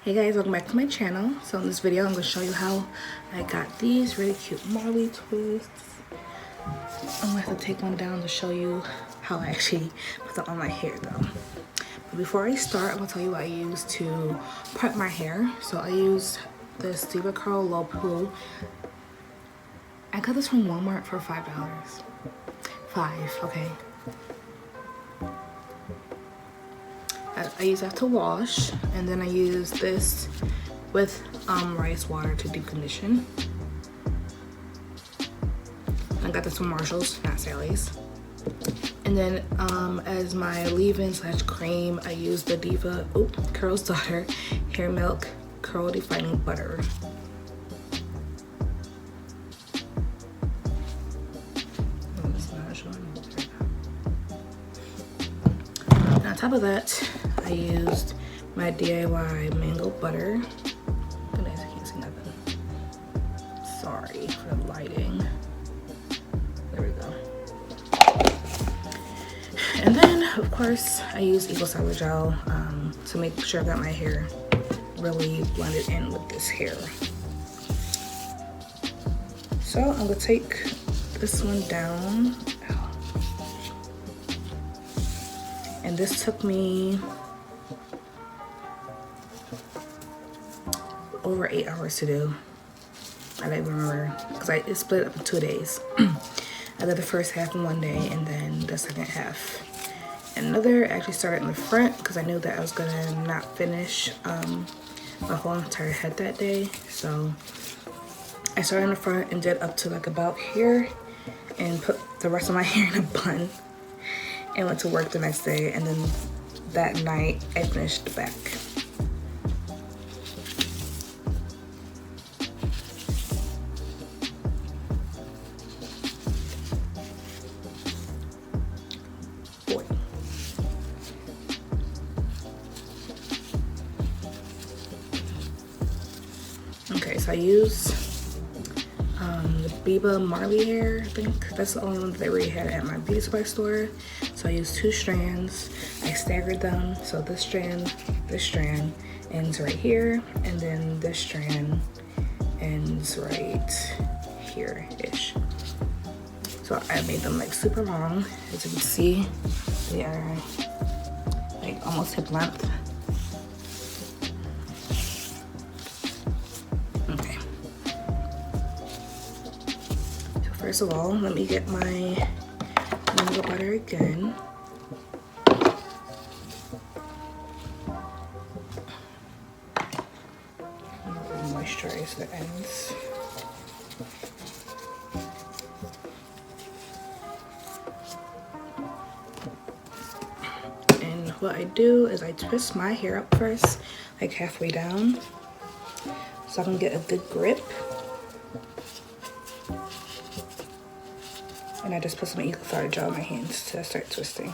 Hey guys, welcome back to my channel. So in this video I'm going to show you how I got these really cute Marley twists. I'm going to have to take one down to show you how I actually put them on my hair though. But before I start, I'm going to tell you what I use to prep my hair. So I use this Deva Curl Lo Poo. I got this from Walmart for $5. $5, okay. I use that to wash, and then I use this with rice water to deep condition. I got this from Marshall's, not Sally's. And then as my leave-in / cream, I use the Deva Curl's Daughter Hair Milk Curl Defining Butter. And on top of that, I used my DIY mango butter. Goodness, I can't see nothing. Sorry for the lighting. There we go. And then, of course, I use Eagle Styler Gel to make sure that my hair really blended in with this hair. So I'm gonna take this one down. And this took me over 8 hours to do. I don't even remember because it split up in 2 days. I did the first half in one day and then the second half another. I actually started in the front because I knew that I was gonna not finish my whole entire head that day. So I started in the front and did up to like about here and put the rest of my hair in a bun and went to work the next day, and then that night I finished the back. Okay, so I use the Biba Marley hair. I think that's the only one that they already had at my beauty supply store. So I used 2 strands. I staggered them. So this strand ends right here, and then this strand ends right here-ish. So I made them like super long. As you can see, they are like almost hip length. Okay. So first of all, let me get my mango butter again. Moisturize the ends. And what I do is I twist my hair up first, like halfway down, so I can get a good grip. And I just put some Eagle Styler Gel on my hands to start twisting.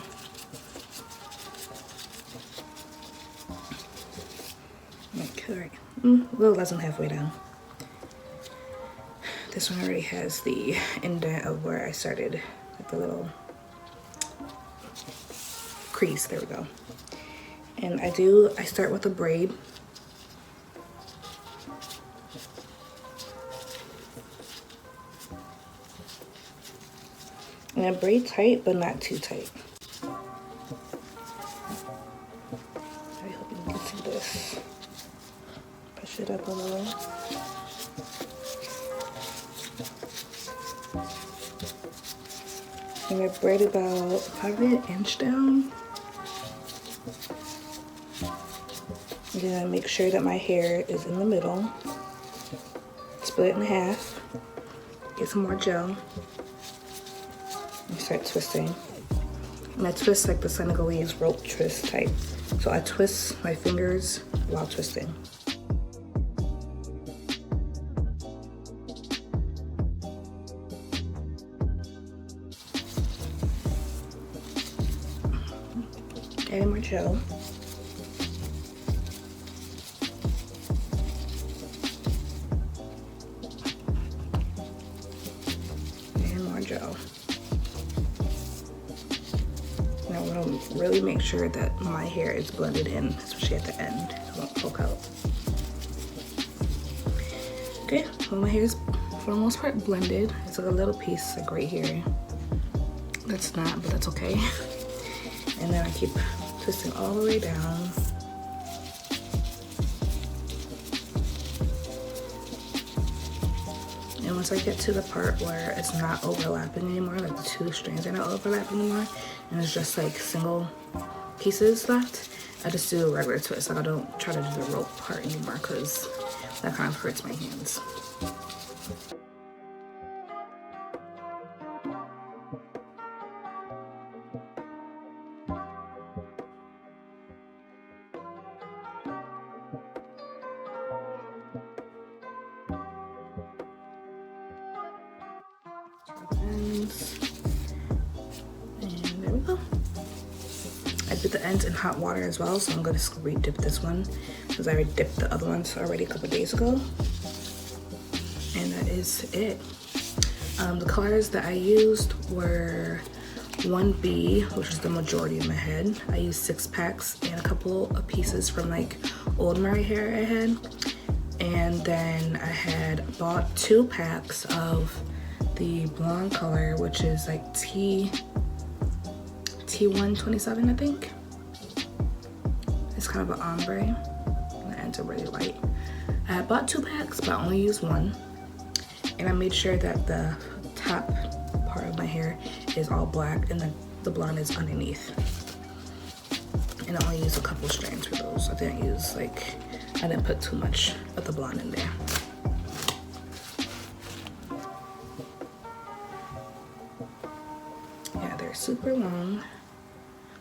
Like, all right, a little less than halfway down. This one already has the indent of where I started, like the little crease. There we go. And I start with a braid. And I braid tight, but not too tight. I hope you can see this. Push it up a little. And I braid about probably 1 inch down. And then I make sure that my hair is in the middle. Split it in half. Get some more gel. And start twisting. And I twist like the Senegalese rope twist type. So I twist my fingers while twisting. Adding more gel. And more gel. And I want to really make sure that my hair is blended in, especially at the end. It won't poke out. Okay, well my hair is for the most part blended. It's like a little piece like right here. That's not, but that's okay. And then I keep twisting all the way down. And once I get to the part where it's not overlapping anymore, like the two strands are not overlapping anymore, and it's just like single pieces left, I just do a regular twist. Like I don't try to do the rope part anymore because that kind of hurts my hands. And there we go. I did the ends in hot water as well, so I'm gonna re-dip this one because I already dipped the other ones already a couple days ago. And that is it. The colors that I used were 1B, which is the majority of my head. I used 6 packs and a couple of pieces from like old Marley hair I had. And then I had bought 2 packs of the blonde color, which is like T127, I think. It's kind of an ombre, and the ends are really light. I had bought 2 packs, but I only used 1. And I made sure that the top part of my hair is all black and the blonde is underneath. And I only used a couple strands for those. I didn't put too much of the blonde in there. Yeah, they're super long.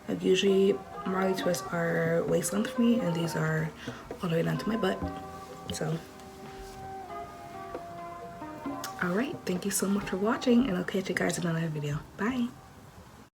Like usually Marley twists are waist length for me, and these are all the way down to my butt. So, all right, thank you so much for watching, and I'll catch you guys in another video. Bye.